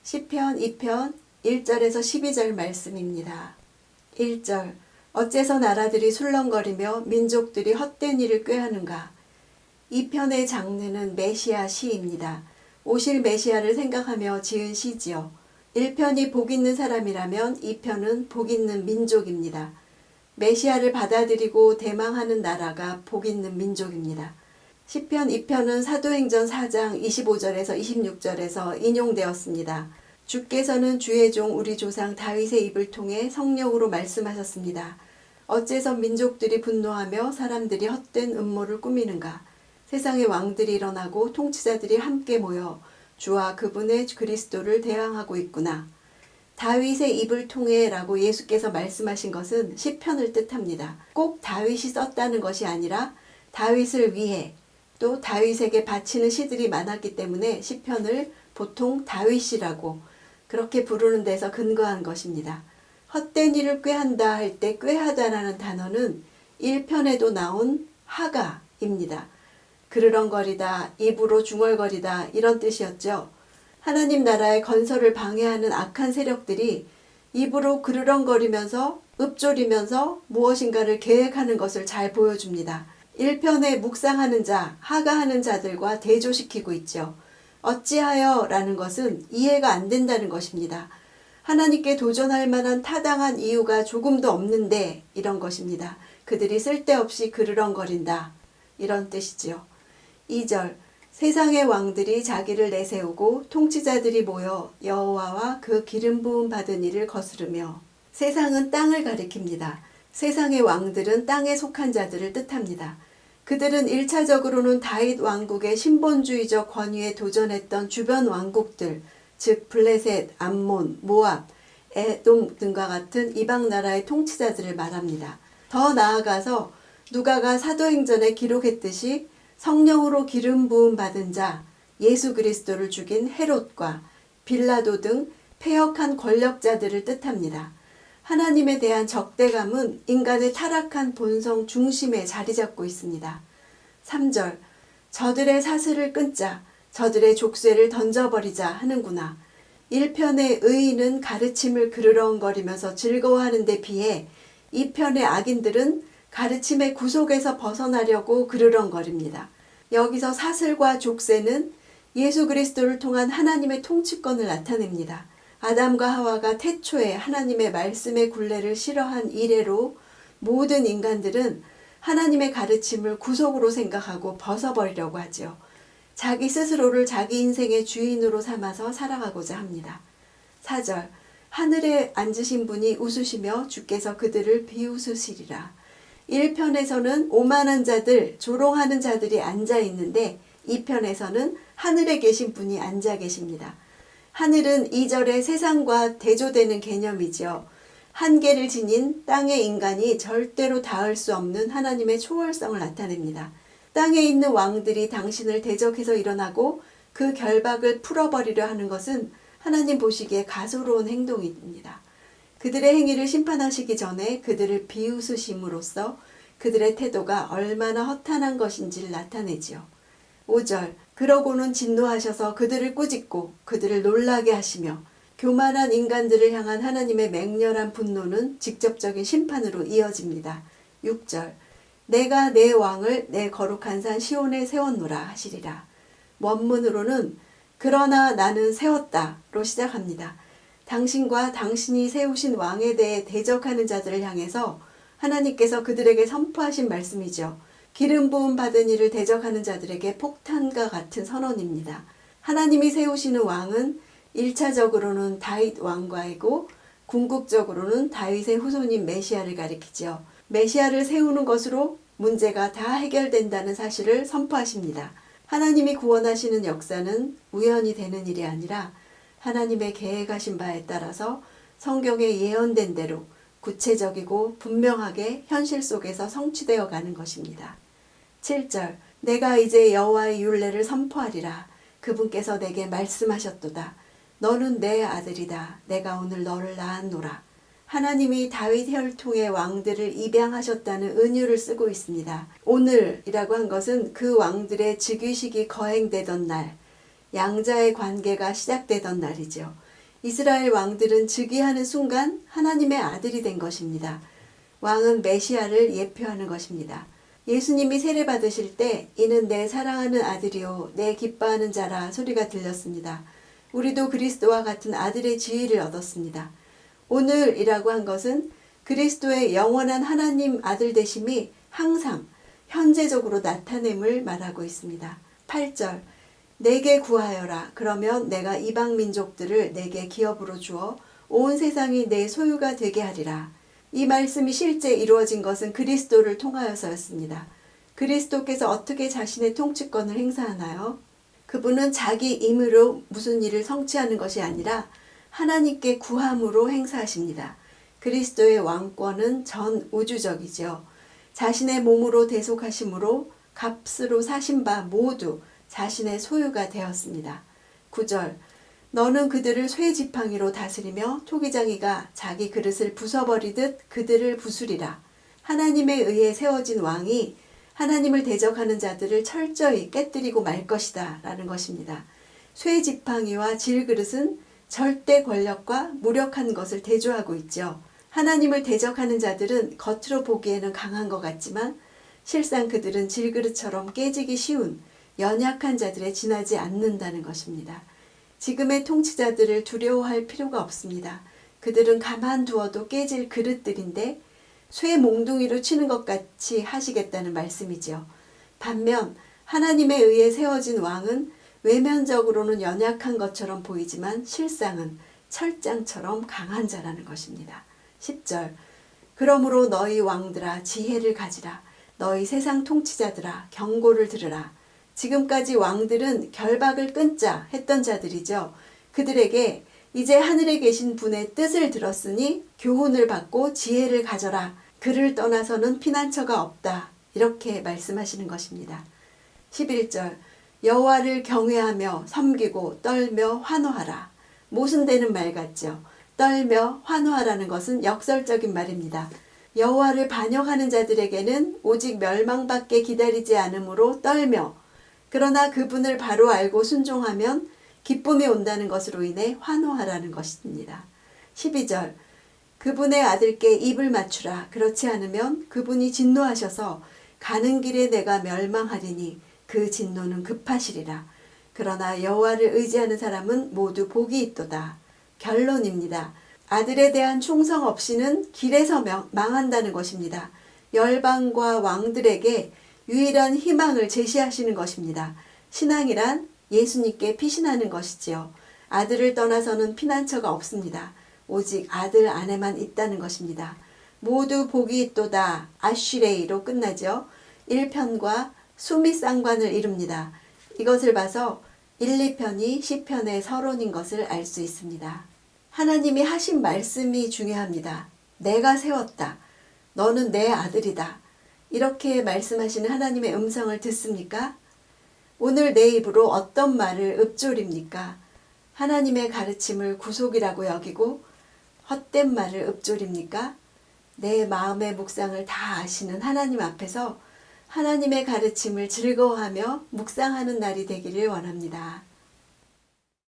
시편 2편 1절에서 12절 말씀입니다. 1절 어째서 나라들이 술렁거리며 민족들이 헛된 일을 꾀하는가. 이 편의 장르는 메시아 시입니다. 오실 메시아를 생각하며 지은 시지요. 1편이 복 있는 사람이라면 2편은 복 있는 민족입니다. 메시아를 받아들이고 대망하는 나라가 복 있는 민족입니다. 시편 2편은 사도행전 4장 25절에서 26절에서 인용되었습니다. 주께서는 주의 종 우리 조상 다윗의 입을 통해 성령으로 말씀하셨습니다. 어째서 민족들이 분노하며 사람들이 헛된 음모를 꾸미는가. 세상의 왕들이 일어나고 통치자들이 함께 모여 주와 그분의 그리스도를 대항하고 있구나. 다윗의 입을 통해 라고 예수께서 말씀하신 것은 시편을 뜻합니다. 꼭 다윗이 썼다는 것이 아니라 다윗을 위해 또 다윗에게 바치는 시들이 많았기 때문에 시편을 보통 다윗이라고 그렇게 부르는 데서 근거한 것입니다. 헛된 일을 꾀한다 할 때 꾀하다라는 단어는 1편에도 나온 하가입니다. 그르렁거리다, 입으로 중얼거리다 이런 뜻이었죠. 하나님 나라의 건설을 방해하는 악한 세력들이 입으로 그르렁거리면서 읊조리면서 무엇인가를 계획하는 것을 잘 보여줍니다. 1편에 묵상하는 자, 하가하는 자들과 대조시키고 있죠. 어찌하여 라는 것은 이해가 안 된다는 것입니다. 하나님께 도전할 만한 타당한 이유가 조금도 없는데 이런 것입니다. 그들이 쓸데없이 그르렁거린다. 이런 뜻이지요. 2절 세상의 왕들이 자기를 내세우고 통치자들이 모여 여호와와 그 기름 부음 받은 이를 거스르며. 세상은 땅을 가리킵니다. 세상의 왕들은 땅에 속한 자들을 뜻합니다. 그들은 1차적으로는 다윗 왕국의 신본주의적 권위에 도전했던 주변 왕국들, 즉 블레셋, 암몬, 모압, 에돔 등과 같은 이방 나라의 통치자들을 말합니다. 더 나아가서 누가가 사도행전에 기록했듯이 성령으로 기름 부음 받은 자, 예수 그리스도를 죽인 헤롯과 빌라도 등 패역한 권력자들을 뜻합니다. 하나님에 대한 적대감은 인간의 타락한 본성 중심에 자리 잡고 있습니다. 3절 저들의 사슬을 끊자, 저들의 족쇄를 던져버리자 하는구나. 1편의 의인은 가르침을 그르렁거리면서 즐거워하는 데 비해 2편의 악인들은 가르침의 구속에서 벗어나려고 그르렁거립니다. 여기서 사슬과 족쇄는 예수 그리스도를 통한 하나님의 통치권을 나타냅니다. 아담과 하와가 태초에 하나님의 말씀의 굴레를 싫어한 이래로 모든 인간들은 하나님의 가르침을 구속으로 생각하고 벗어버리려고 하죠. 자기 스스로를 자기 인생의 주인으로 삼아서 살아가고자 합니다. 4절 하늘에 앉으신 분이 웃으시며 주께서 그들을 비웃으시리라. 1편에서는 오만한 자들, 조롱하는 자들이 앉아 있는데 2편에서는 하늘에 계신 분이 앉아 계십니다. 하늘은 2절에 세상과 대조되는 개념이죠. 한계를 지닌 땅의 인간이 절대로 닿을 수 없는 하나님의 초월성을 나타냅니다. 땅에 있는 왕들이 당신을 대적해서 일어나고 그 결박을 풀어버리려 하는 것은 하나님 보시기에 가소로운 행동입니다. 그들의 행위를 심판하시기 전에 그들을 비웃으심으로써 그들의 태도가 얼마나 허탄한 것인지를 나타내지요. 5절 그러고는 진노하셔서 그들을 꾸짖고 그들을 놀라게 하시며. 교만한 인간들을 향한 하나님의 맹렬한 분노는 직접적인 심판으로 이어집니다. 6절 내가 내 왕을 내 거룩한 산 시온에 세웠노라 하시리라. 원문으로는 그러나 나는 세웠다로 시작합니다. 당신과 당신이 세우신 왕에 대해 대적하는 자들을 향해서 하나님께서 그들에게 선포하신 말씀이죠. 기름 부음 받은 이를 대적하는 자들에게 폭탄과 같은 선언입니다. 하나님이 세우시는 왕은 1차적으로는 다윗 왕과이고 궁극적으로는 다윗의 후손인 메시아를 가리키죠. 메시아를 세우는 것으로 문제가 다 해결된다는 사실을 선포하십니다. 하나님이 구원하시는 역사는 우연히 되는 일이 아니라 하나님의 계획하신 바에 따라서 성경에 예언된 대로 구체적이고 분명하게 현실 속에서 성취되어 가는 것입니다. 7절 내가 이제 여호와의 율례를 선포하리라. 그분께서 내게 말씀하셨도다. 너는 내 아들이다. 내가 오늘 너를 낳았노라. 하나님이 다윗 혈통의 왕들을 입양하셨다는 은유를 쓰고 있습니다. 오늘이라고 한 것은 그 왕들의 즉위식이 거행되던 날, 양자의 관계가 시작되던 날이죠. 이스라엘 왕들은 즉위하는 순간 하나님의 아들이 된 것입니다. 왕은 메시아를 예표하는 것입니다. 예수님이 세례받으실 때 이는 내 사랑하는 아들이요 내 기뻐하는 자라 소리가 들렸습니다. 우리도 그리스도와 같은 아들의 지위를 얻었습니다. 오늘이라고 한 것은 그리스도의 영원한 하나님 아들 되심이 항상 현재적으로 나타냄을 말하고 있습니다. 8절 내게 구하여라. 그러면 내가 이방 민족들을 내게 기업으로 주어 온 세상이 내 소유가 되게 하리라. 이 말씀이 실제 이루어진 것은 그리스도를 통하여서였습니다. 그리스도께서 어떻게 자신의 통치권을 행사하나요? 그분은 자기 힘으로 무슨 일을 성취하는 것이 아니라 하나님께 구함으로 행사하십니다. 그리스도의 왕권은 전 우주적이죠. 자신의 몸으로 대속하심으로 값으로 사신 바 모두 자신의 소유가 되었습니다. 9절 너는 그들을 쇠지팡이로 다스리며 토기장이가 자기 그릇을 부숴버리듯 그들을 부수리라. 하나님에 의해 세워진 왕이 하나님을 대적하는 자들을 철저히 깨뜨리고 말 것이다 라는 것입니다. 쇠지팡이와 질그릇은 절대 권력과 무력한 것을 대조하고 있죠. 하나님을 대적하는 자들은 겉으로 보기에는 강한 것 같지만 실상 그들은 질그릇처럼 깨지기 쉬운 연약한 자들에 지나지 않는다는 것입니다. 지금의 통치자들을 두려워할 필요가 없습니다. 그들은 가만두어도 깨질 그릇들인데 쇠 몽둥이로 치는 것 같이 하시겠다는 말씀이죠. 반면 하나님에 의해 세워진 왕은 외면적으로는 연약한 것처럼 보이지만 실상은 철장처럼 강한 자라는 것입니다. 10절 그러므로 너희 왕들아 지혜를 가지라. 너희 세상 통치자들아 경고를 들으라. 지금까지 왕들은 결박을 끊자 했던 자들이죠. 그들에게 이제 하늘에 계신 분의 뜻을 들었으니 교훈을 받고 지혜를 가져라. 그를 떠나서는 피난처가 없다. 이렇게 말씀하시는 것입니다. 11절 여호와를 경외하며 섬기고 떨며 환호하라. 모순되는 말 같죠. 떨며 환호하라는 것은 역설적인 말입니다. 여호와를 반역하는 자들에게는 오직 멸망밖에 기다리지 않으므로 떨며 그러나 그분을 바로 알고 순종하면 기쁨이 온다는 것으로 인해 환호하라는 것입니다. 12절 그분의 아들께 입을 맞추라. 그렇지 않으면 그분이 진노하셔서 가는 길에 내가 멸망하리니 그 진노는 급하시리라. 그러나 여호와를 의지하는 사람은 모두 복이 있도다. 결론입니다. 아들에 대한 충성 없이는 길에서 망한다는 것입니다. 열방과 왕들에게 유일한 희망을 제시하시는 것입니다. 신앙이란 예수님께 피신하는 것이지요. 아들을 떠나서는 피난처가 없습니다. 오직 아들 안에만 있다는 것입니다. 모두 복이 있도다. 아쉬레이로 끝나죠. 1편과 수미 쌍관을 이룹니다. 이것을 봐서 1, 2편이 시편의 서론인 것을 알 수 있습니다. 하나님이 하신 말씀이 중요합니다. 내가 세웠다. 너는 내 아들이다. 이렇게 말씀하시는 하나님의 음성을 듣습니까? 오늘 내 입으로 어떤 말을 읊조립니까? 하나님의 가르침을 구속이라고 여기고 헛된 말을 읊조립니까? 내 마음의 묵상을 다 아시는 하나님 앞에서 하나님의 가르침을 즐거워하며 묵상하는 날이 되기를 원합니다.